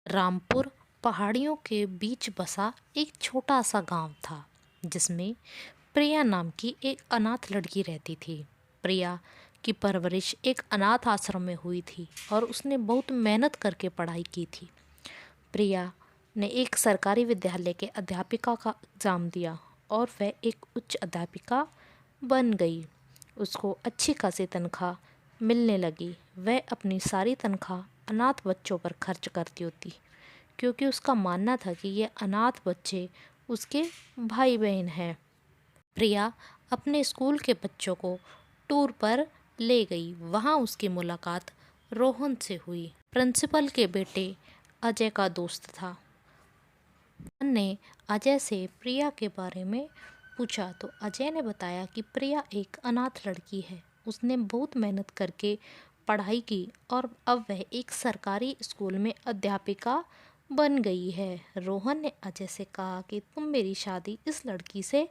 रामपुर पहाड़ियों के बीच बसा एक छोटा सा गांव था जिसमें प्रिया नाम की एक अनाथ लड़की रहती थी। प्रिया की परवरिश एक अनाथ आश्रम में हुई थी और उसने बहुत मेहनत करके पढ़ाई की थी। प्रिया ने एक सरकारी विद्यालय के अध्यापिका का एग्ज़ाम दिया और वह एक उच्च अध्यापिका बन गई। उसको अच्छी खासी तनख्वाह मिलने लगी। वह अपनी सारी तनख्वाह अनाथ बच्चों पर खर्च करती होती क्योंकि उसका मानना था कि ये अनाथ बच्चे उसके भाई बहन हैं। प्रिया अपने स्कूल के बच्चों को टूर पर ले गई। वहाँ उसकी मुलाकात रोहन से हुई। प्रिंसिपल के बेटे अजय का दोस्त था। रोहन ने अजय से प्रिया के बारे में पूछा तो अजय ने बताया कि प्रिया एक अनाथ लड़की है। उसने बहुत मेहनत करके पढ़ाई की और अब वह एक सरकारी स्कूल में अध्यापिका बन गई है। रोहन ने अजय से कहा कि तुम मेरी शादी इस लड़की से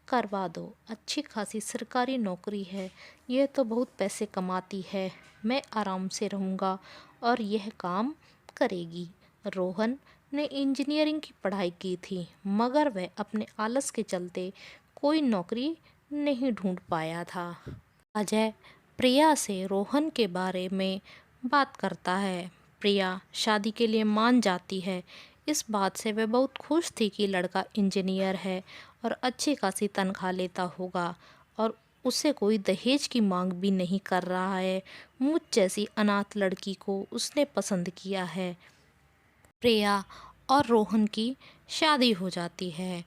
करवा दो। अच्छी खासी सरकारी नौकरी है, यह तो बहुत पैसे कमाती है। मैं आराम से रहूँगा और यह काम करेगी। रोहन ने इंजीनियरिंग की पढ़ाई की थी मगर वह अपने आलस के चलते कोई नौकरी नहीं ढूंढ पाया था। अजय प्रिया से रोहन के बारे में बात करता है। प्रिया शादी के लिए मान जाती है। इस बात से वह बहुत खुश थी कि लड़का इंजीनियर है और अच्छी खासी तनख्वाह लेता होगा और उससे कोई दहेज की मांग भी नहीं कर रहा है। मुझ जैसी अनाथ लड़की को उसने पसंद किया है। प्रिया और रोहन की शादी हो जाती है।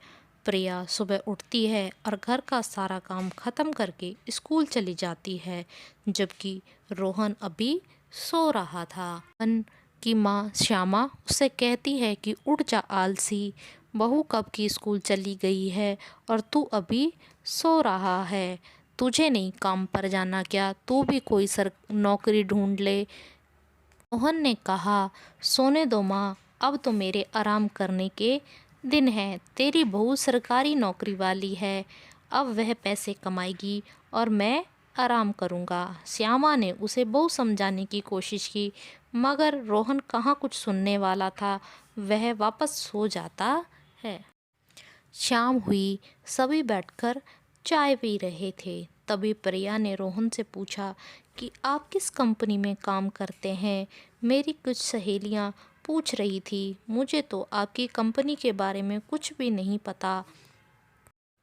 प्रिया सुबह उठती है और घर का सारा काम ख़त्म करके स्कूल चली जाती है जबकि रोहन अभी सो रहा था। रोहन की माँ श्यामा उससे कहती है कि उठ जा आलसी, बहू कब की स्कूल चली गई है और तू अभी सो रहा है। तुझे नहीं काम पर जाना क्या? तू भी कोई नौकरी ढूंढ ले। रोहन ने कहा, सोने दो माँ, अब तो मेरे आराम करने के दिन हैं। तेरी बहू सरकारी नौकरी वाली है, अब वह पैसे कमाएगी और मैं आराम करूँगा। श्यामा ने उसे बहुत समझाने की कोशिश की मगर रोहन कहाँ कुछ सुनने वाला था। वह वापस सो जाता है। शाम हुई, सभी बैठकर चाय पी रहे थे। तभी प्रिया ने रोहन से पूछा कि आप किस कंपनी में काम करते हैं? मेरी कुछ सहेलियां पूछ रही थी। मुझे तो आपकी कंपनी के बारे में कुछ भी नहीं पता।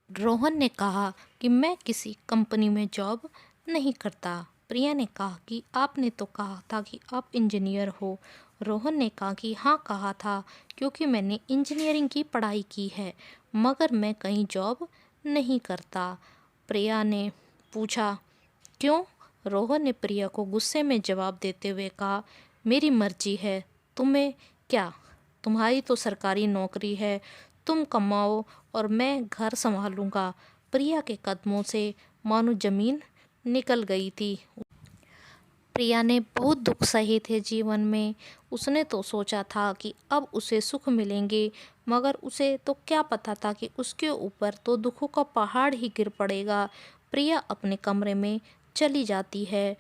रोहन ने कहा कि मैं किसी कंपनी में जॉब नहीं करता। प्रिया ने कहा कि आपने तो कहा था कि आप इंजीनियर हो। रोहन ने कहा कि हाँ कहा था क्योंकि मैंने इंजीनियरिंग की पढ़ाई की है मगर मैं कहीं जॉब नहीं करता। प्रिया ने पूछा क्यों? रोहन ने प्रिया को गुस्से में जवाब देते हुए कहा, मेरी मर्जी है, तुम्हें क्या? तुम्हारी तो सरकारी नौकरी है, तुम कमाओ और मैं घर संभालूंगा। प्रिया के कदमों से मानो जमीन निकल गई थी। प्रिया ने बहुत दुख सहे थे जीवन में। उसने तो सोचा था कि अब उसे सुख मिलेंगे मगर उसे तो क्या पता था कि उसके ऊपर तो दुखों का पहाड़ ही गिर पड़ेगा। प्रिया अपने कमरे में चली जाती है।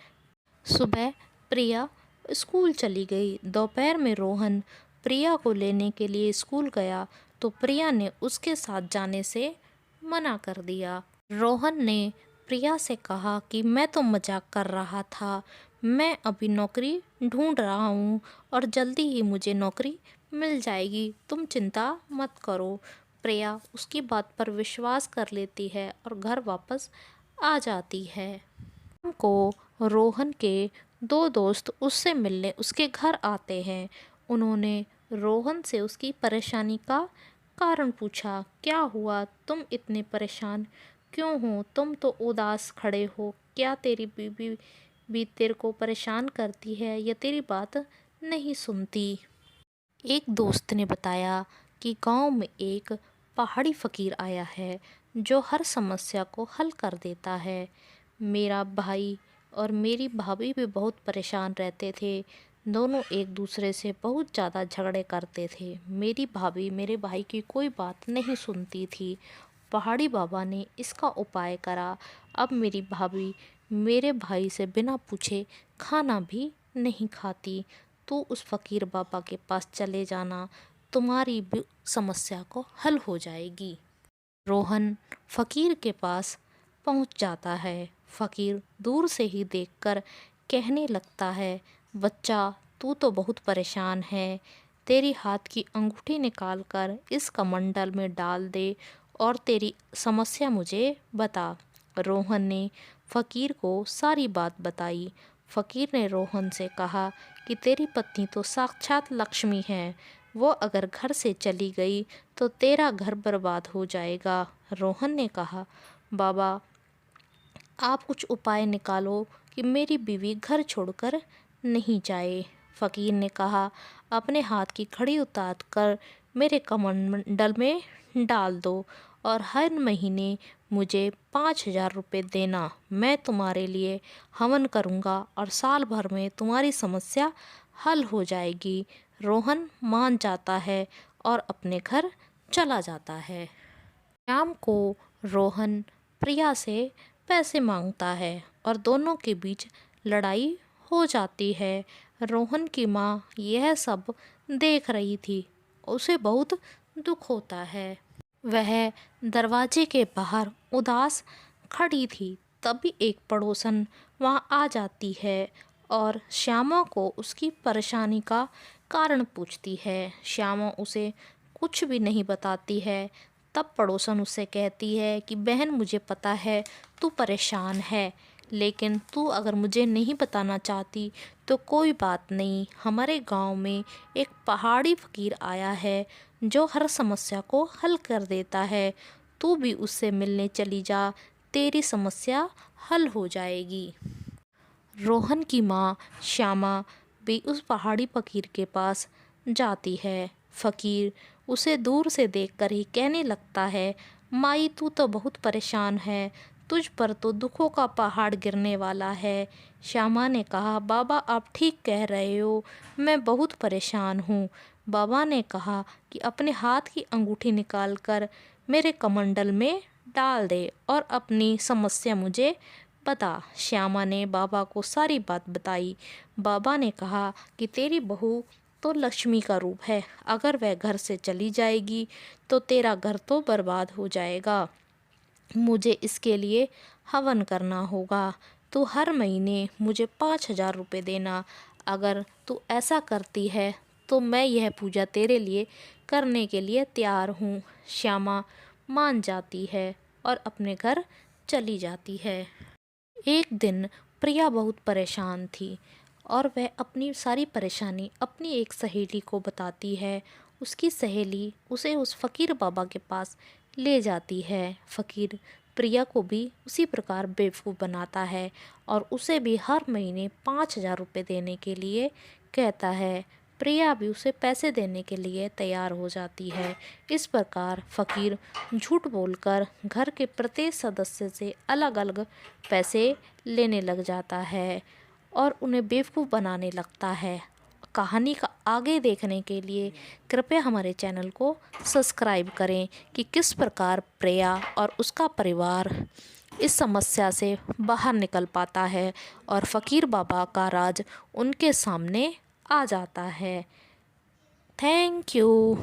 सुबह प्रिया स्कूल चली गई। दोपहर में रोहन प्रिया को लेने के लिए स्कूल गया तो प्रिया ने उसके साथ जाने से मना कर दिया। रोहन ने प्रिया से कहा कि मैं तो मजाक कर रहा था, मैं अभी नौकरी ढूंढ रहा हूँ और जल्दी ही मुझे नौकरी मिल जाएगी, तुम चिंता मत करो। प्रिया उसकी बात पर विश्वास कर लेती है और घर वापस आ जाती है। शाम को रोहन के दो दोस्त उससे मिलने उसके घर आते हैं। उन्होंने रोहन से उसकी परेशानी का कारण पूछा। क्या हुआ? तुम इतने परेशान क्यों हो? तुम तो उदास खड़े हो। क्या तेरी बीवी भी तेरे को परेशान करती है या तेरी बात नहीं सुनती? एक दोस्त ने बताया कि गांव में एक पहाड़ी फकीर आया है जो हर समस्या को हल कर देता है। मेरा भाई और मेरी भाभी भी बहुत परेशान रहते थे। दोनों एक दूसरे से बहुत ज़्यादा झगड़े करते थे। मेरी भाभी मेरे भाई की कोई बात नहीं सुनती थी। पहाड़ी बाबा ने इसका उपाय करा। अब मेरी भाभी मेरे भाई से बिना पूछे खाना भी नहीं खाती। तू उस फ़कीर बाबा के पास चले जाना, तुम्हारी भी समस्या को हल हो जाएगी। रोहन फ़कीर के पास पहुंच जाता है। फ़कीर दूर से ही देखकर कहने लगता है, बच्चा तू तो बहुत परेशान है, तेरी हाथ की अंगूठी निकाल कर इस कमंडल में डाल दे और तेरी समस्या मुझे बता। रोहन ने फ़कीर को सारी बात बताई। फ़कीर ने रोहन से कहा कि तेरी पत्नी तो साक्षात लक्ष्मी है, वो अगर घर से चली गई तो तेरा घर बर्बाद हो जाएगा। रोहन ने कहा, बाबा आप कुछ उपाय निकालो कि मेरी बीवी घर छोड़कर नहीं जाए। फ़कीर ने कहा, अपने हाथ की घड़ी उतार कर मेरे कमंडल में डाल दो और हर महीने मुझे 5,000 रुपये देना। मैं तुम्हारे लिए हवन करूँगा और साल भर में तुम्हारी समस्या हल हो जाएगी। रोहन मान जाता है और अपने घर चला जाता है। शाम को रोहन प्रिया से पैसे मांगता है और दोनों के बीच लड़ाई हो जाती है। रोहन की माँ यह सब देख रही थी, उसे बहुत दुख होता है। वह दरवाजे के बाहर उदास खड़ी थी। तभी एक पड़ोसन वहाँ आ जाती है और श्यामा को उसकी परेशानी का कारण पूछती है। श्यामा उसे कुछ भी नहीं बताती है। तब पड़ोसन उससे कहती है कि बहन, मुझे पता है तू परेशान है, लेकिन तू अगर मुझे नहीं बताना चाहती तो कोई बात नहीं। हमारे गांव में एक पहाड़ी फ़कीर आया है जो हर समस्या को हल कर देता है। तू भी उससे मिलने चली जा, तेरी समस्या हल हो जाएगी। रोहन की माँ श्यामा भी उस पहाड़ी फ़कीर के पास जाती है। फ़कीर उसे दूर से देखकर ही कहने लगता है, माई तू तो बहुत परेशान है, तुझ पर तो दुखों का पहाड़ गिरने वाला है। श्यामा ने कहा, बाबा आप ठीक कह रहे हो, मैं बहुत परेशान हूँ। बाबा ने कहा कि अपने हाथ की अंगूठी निकाल कर मेरे कमंडल में डाल दे और अपनी समस्या मुझे बता। श्यामा ने बाबा को सारी बात बताई। बाबा ने कहा कि तेरी बहू तो लक्ष्मी का रूप है, अगर वह घर से चली जाएगी तो तेरा घर तो बर्बाद हो जाएगा। मुझे इसके लिए हवन करना होगा। तू हर महीने मुझे 5,000 रुपये देना। अगर तू ऐसा करती है तो मैं यह पूजा तेरे लिए करने के लिए तैयार हूँ। श्यामा मान जाती है और अपने घर चली जाती है। एक दिन प्रिया बहुत परेशान थी और वह अपनी सारी परेशानी अपनी एक सहेली को बताती है। उसकी सहेली उसे उस फ़कीर बाबा के पास ले जाती है। फ़कीर प्रिया को भी उसी प्रकार बेवकूफ़ बनाता है और उसे भी हर महीने 5,000 रुपये देने के लिए कहता है। प्रिया भी उसे पैसे देने के लिए तैयार हो जाती है। इस प्रकार फ़कीर झूठ बोलकर घर के प्रत्येक सदस्य से अलग अलग पैसे लेने लग जाता है और उन्हें बेवकूफ़ बनाने लगता है। कहानी का आगे देखने के लिए कृपया हमारे चैनल को सब्सक्राइब करें कि किस प्रकार प्रिया और उसका परिवार इस समस्या से बाहर निकल पाता है और फ़कीर बाबा का राज उनके सामने आ जाता है। Thank you.